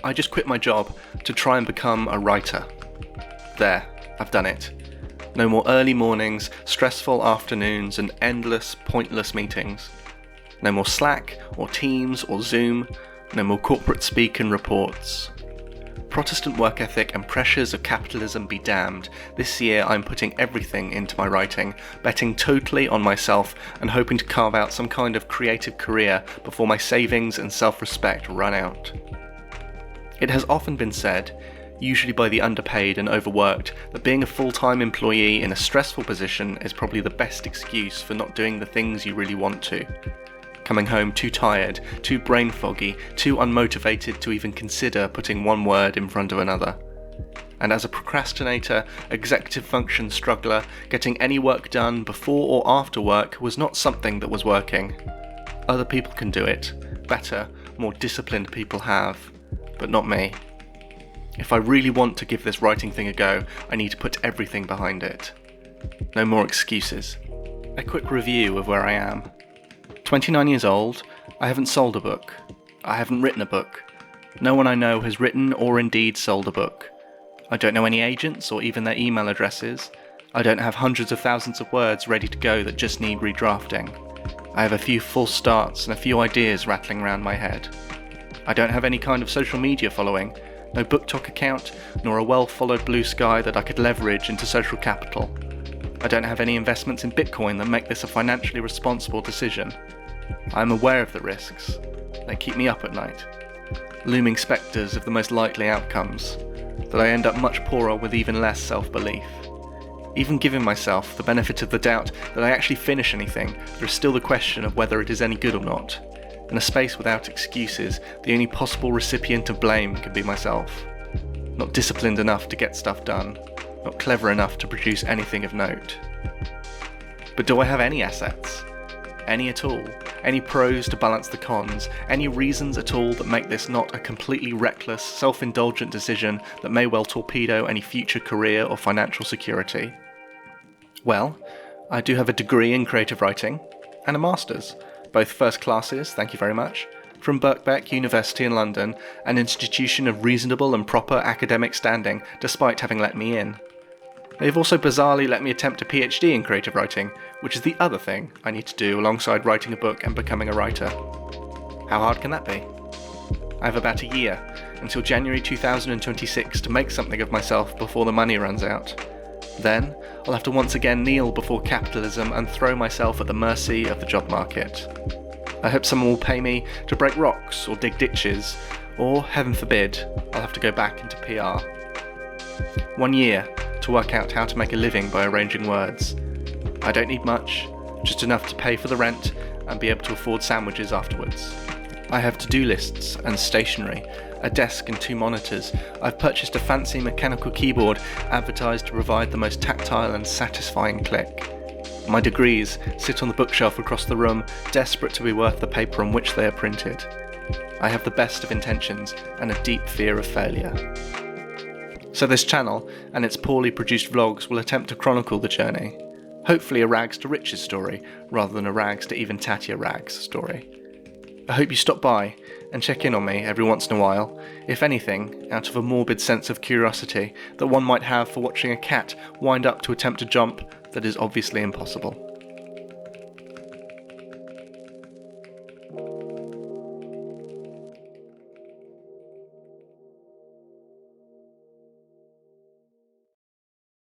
I just quit my job to try and become a writer. There, I've done it. No more early mornings, stressful afternoons, and endless, pointless meetings. No more Slack, or Teams, or Zoom. No more corporate speak and reports. Protestant work ethic and pressures of capitalism be damned. This year I'm putting everything into my writing, betting totally on myself and hoping to carve out some kind of creative career before my savings and self-respect run out. It has often been said, usually by the underpaid and overworked, that being a full-time employee in a stressful position is probably the best excuse for not doing the things you really want to. Coming home too tired, too brain foggy, too unmotivated to even consider putting one word in front of another. And as a procrastinator, executive function struggler, getting any work done before or after work was not something that was working. Other people can do it. Better, more disciplined people have. But not me. If I really want to give this writing thing a go, I need to put everything behind it. No more excuses. A quick review of where I am. 29 years old, I haven't sold a book. I haven't written a book. No one I know has written or indeed sold a book. I don't know any agents or even their email addresses. I don't have hundreds of thousands of words ready to go that just need redrafting. I have a few false starts and a few ideas rattling around my head. I don't have any kind of social media following, no BookTok account, nor a well-followed blue sky that I could leverage into social capital. I don't have any investments in Bitcoin that make this a financially responsible decision. I am aware of the risks. They keep me up at night. Looming spectres of the most likely outcomes, that I end up much poorer with even less self-belief. Even giving myself the benefit of the doubt that I actually finish anything, there is still the question of whether it is any good or not. In a space without excuses, the only possible recipient of blame can be myself. Not disciplined enough to get stuff done. Not clever enough to produce anything of note. But do I have any assets? Any at all? Any pros to balance the cons? Any reasons at all that make this not a completely reckless, self-indulgent decision that may well torpedo any future career or financial security? Well, I do have a degree in creative writing and a master's, both first classes, thank you very much, from Birkbeck University in London, an institution of reasonable and proper academic standing despite having let me in. They've also bizarrely let me attempt a PhD in creative writing, which is the other thing I need to do alongside writing a book and becoming a writer. How hard can that be? I have about a year, until January 2026 to make something of myself before the money runs out. Then, I'll have to once again kneel before capitalism and throw myself at the mercy of the job market. I hope someone will pay me to break rocks or dig ditches, or, heaven forbid, I'll have to go back into PR. 1 year to work out how to make a living by arranging words. I don't need much, just enough to pay for the rent and be able to afford sandwiches afterwards. I have to-do lists and stationery, a desk and 2 monitors. I've purchased a fancy mechanical keyboard advertised to provide the most tactile and satisfying click. My degrees sit on the bookshelf across the room, desperate to be worth the paper on which they are printed. I have the best of intentions and a deep fear of failure. So this channel and its poorly produced vlogs will attempt to chronicle the journey. Hopefully a rags to riches story, rather than a rags to even tattier rags story. I hope you stop by and check in on me every once in a while, if anything, out of a morbid sense of curiosity that one might have for watching a cat wind up to attempt a jump that is obviously impossible.